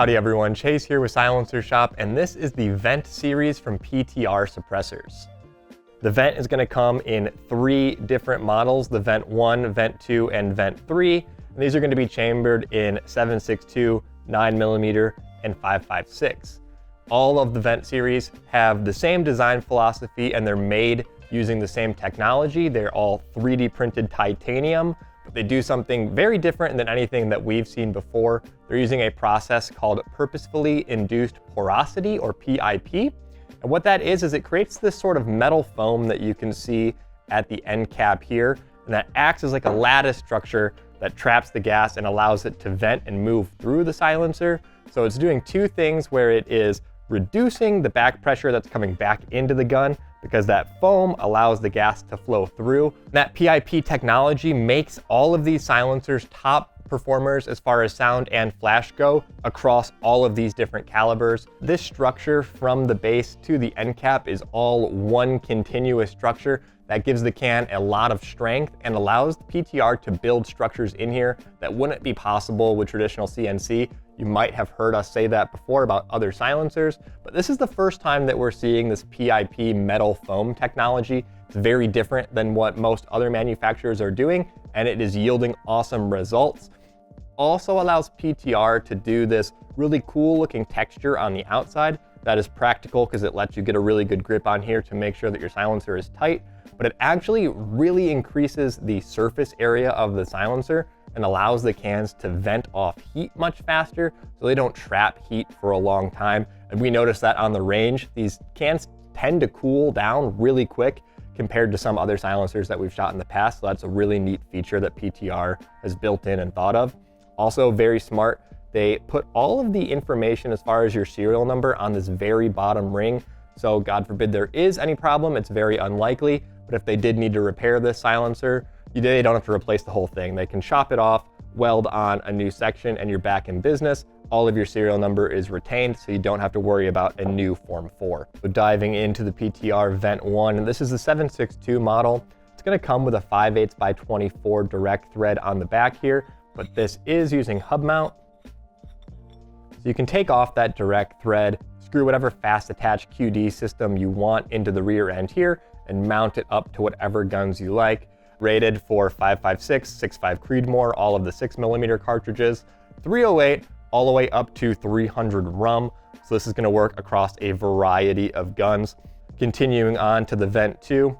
Howdy everyone, Chase here with Silencer Shop, and this is the Vent series from PTR Suppressors. The Vent is going to come in 3 different models, the Vent 1, Vent 2, and Vent 3. And these are going to be chambered in 7.62, 9mm, and 5.56. All of the Vent series have the same design philosophy and they're made using the same technology. They're all 3D printed titanium. They do something very different than anything that we've seen before. They're using a process called purposefully induced porosity, or PIP. And what that is it creates this sort of metal foam that you can see at the end cap here, and that acts as like a lattice structure that traps the gas and allows it to vent and move through the silencer. So it's doing 2 things where it is reducing the back pressure that's coming back into the gun, because that foam allows the gas to flow through. That PIP technology makes all of these silencers top performers as far as sound and flash go across all of these different calibers. This structure from the base to the end cap is all one continuous structure that gives the can a lot of strength and allows the PTR to build structures in here that wouldn't be possible with traditional CNC. You might have heard us say that before about other silencers, but this is the first time that we're seeing this PIP metal foam technology. It's very different than what most other manufacturers are doing, and it is yielding awesome results. Also allows PTR to do this really cool looking texture on the outside that is practical because it lets you get a really good grip on here to make sure that your silencer is tight, but it actually really increases the surface area of the silencer and allows the cans to vent off heat much faster so they don't trap heat for a long time. And we noticed that on the range, these cans tend to cool down really quick compared to some other silencers that we've shot in the past. So that's a really neat feature that PTR has built in and thought of. Also very smart, they put all of the information as far as your serial number on this very bottom ring. So God forbid there is any problem, it's very unlikely, but if they did need to repair this silencer, they don't have to replace the whole thing. They can chop it off, weld on a new section, and you're back in business. All of your serial number is retained, so you don't have to worry about a new Form 4. So diving into the PTR Vent 1, and this is the 7.62 model. It's gonna come with a 5/8 by 24 direct thread on the back here, but this is using hub mount. So you can take off that direct thread, screw whatever fast attach QD system you want into the rear end here, and mount it up to whatever guns you like. Rated for 5.56, 6.5 Creedmoor, all of the 6mm cartridges, 308 all the way up to 300 rum. So this is going to work across a variety of guns. Continuing on to the Vent 2.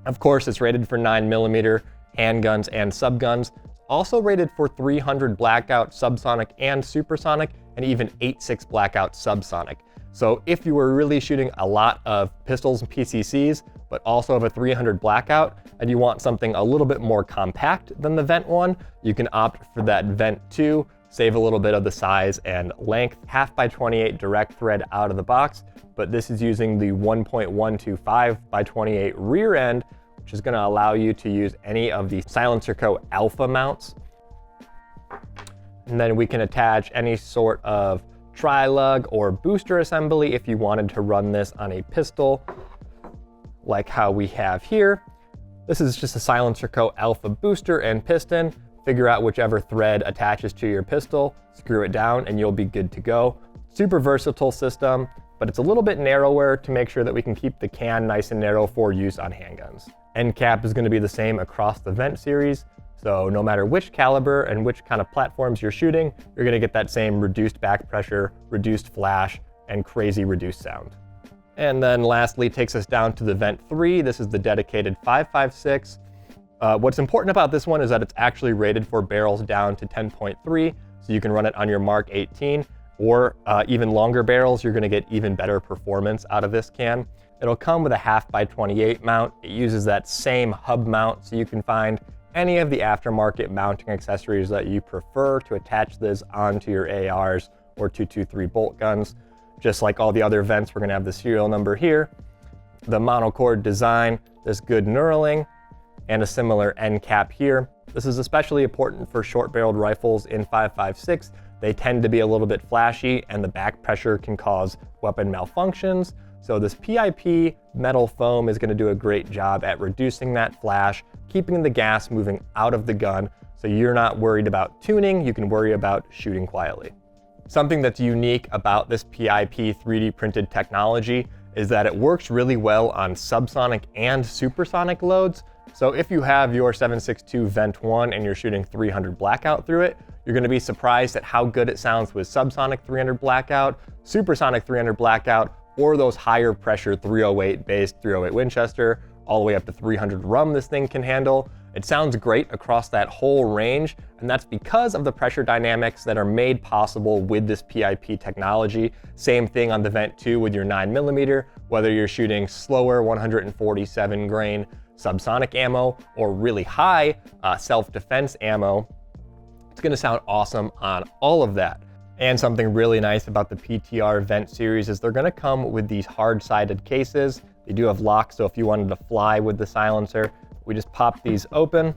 Of course, it's rated for 9mm handguns and subguns. Also rated for 300 blackout subsonic and supersonic, and even 8.6 blackout subsonic. So if you were really shooting a lot of pistols and PCCs, but also have a 300 blackout, and you want something a little bit more compact than the Vent 1, you can opt for that Vent 2, save a little bit of the size and length. 1/2 by 28 direct thread out of the box, but this is using the 1.125 by 28 rear end, which is gonna allow you to use any of the Silencer Co. Alpha mounts. And then we can attach any sort of tri-lug or booster assembly if you wanted to run this on a pistol, like how we have here. This is just a Silencer Co. Alpha booster and piston. Figure out whichever thread attaches to your pistol, screw it down, and you'll be good to go. Super versatile system, but it's a little bit narrower to make sure that we can keep the can nice and narrow for use on handguns. End cap is going to be the same across the Vent series. So no matter which caliber and which kind of platforms you're shooting, you're gonna get that same reduced back pressure, reduced flash, and crazy reduced sound. And then lastly takes us down to the Vent 3. This is the dedicated 5.56. What's important about this one is that it's actually rated for barrels down to 10.3, so you can run it on your Mark 18, or even longer barrels, you're gonna get even better performance out of this can. It'll come with a 1/2 by 28 mount. It uses that same hub mount, so you can find any of the aftermarket mounting accessories that you prefer to attach this onto your ARs or 223 bolt guns. Just like all the other Vents, we're gonna have the serial number here, the monocord design, this good knurling, and a similar end cap here. This is especially important for short-barreled rifles in 5.56. They tend to be a little bit flashy, and the back pressure can cause weapon malfunctions. So this PIP Metal Foam is gonna do a great job at reducing that flash, keeping the gas moving out of the gun, so you're not worried about tuning, you can worry about shooting quietly. Something that's unique about this PIP 3D printed technology is that it works really well on subsonic and supersonic loads. So if you have your 7.62 Vent 1 and you're shooting 300 blackout through it, you're gonna be surprised at how good it sounds with subsonic 300 blackout, supersonic 300 blackout, or those higher pressure 308 based 308 Winchester, all the way up to 300 rum this thing can handle. It sounds great across that whole range, and that's because of the pressure dynamics that are made possible with this PIP technology. Same thing on the Vent 2 with your 9mm, whether you're shooting slower 147 grain subsonic ammo or really high self-defense ammo, it's gonna sound awesome on all of that. And something really nice about the PTR Vent series is they're gonna come with these hard-sided cases. They do have locks, so if you wanted to fly with the silencer, we just pop these open,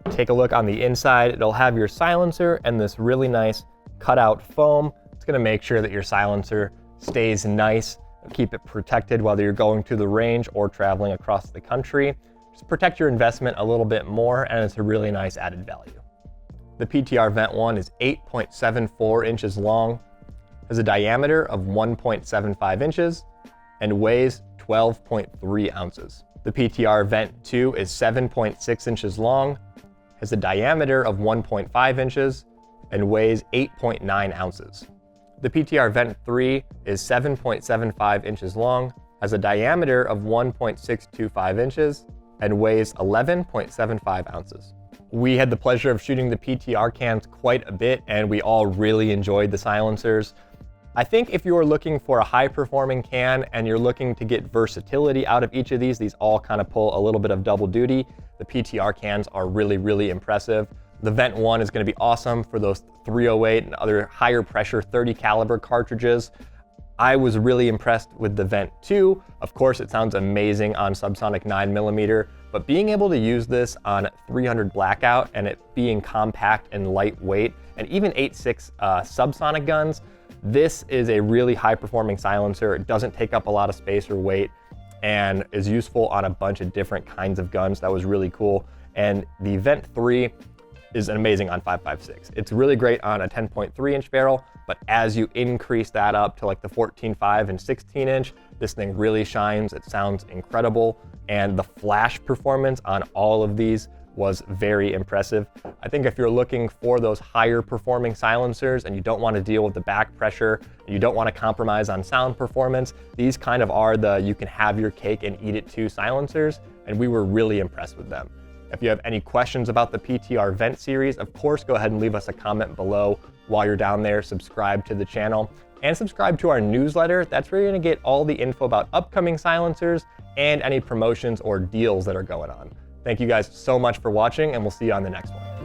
take a look on the inside. It'll have your silencer and this really nice cutout foam. It's gonna make sure that your silencer stays nice, keep it protected whether you're going to the range or traveling across the country. Just protect your investment a little bit more, and it's a really nice added value. The PTR Vent 1 is 8.74 inches long, has a diameter of 1.75 inches, and weighs 12.3 ounces. The PTR Vent 2 is 7.6 inches long, has a diameter of 1.5 inches, and weighs 8.9 ounces. The PTR Vent 3 is 7.75 inches long, has a diameter of 1.625 inches, and weighs 11.75 ounces. We had the pleasure of shooting the PTR cans quite a bit, and we all really enjoyed the silencers. I think if you're looking for a high-performing can and you're looking to get versatility out of each of these all kind of pull a little bit of double duty. The PTR cans are really, really impressive. The Vent 1 is gonna be awesome for those 308 and other higher pressure 30 caliber cartridges. I was really impressed with the Vent 2. Of course, it sounds amazing on subsonic 9mm, but being able to use this on 300 blackout and it being compact and lightweight, and even 8.6 subsonic guns, this is a really high performing silencer. It doesn't take up a lot of space or weight and is useful on a bunch of different kinds of guns. That was really cool. And the Vent 3 is amazing on 5.56. It's really great on a 10.3 inch barrel, but as you increase that up to like the 14.5 and 16 inch, this thing really shines. It sounds incredible. And the flash performance on all of these was very impressive. I think if you're looking for those higher performing silencers and you don't want to deal with the back pressure, and you don't want to compromise on sound performance, these kind of are the you can have your cake and eat it too silencers, and we were really impressed with them. If you have any questions about the PTR Vent series, of course, go ahead and leave us a comment below. While you're down there, subscribe to the channel and subscribe to our newsletter. That's where you're gonna get all the info about upcoming silencers and any promotions or deals that are going on. Thank you guys so much for watching, and we'll see you on the next one.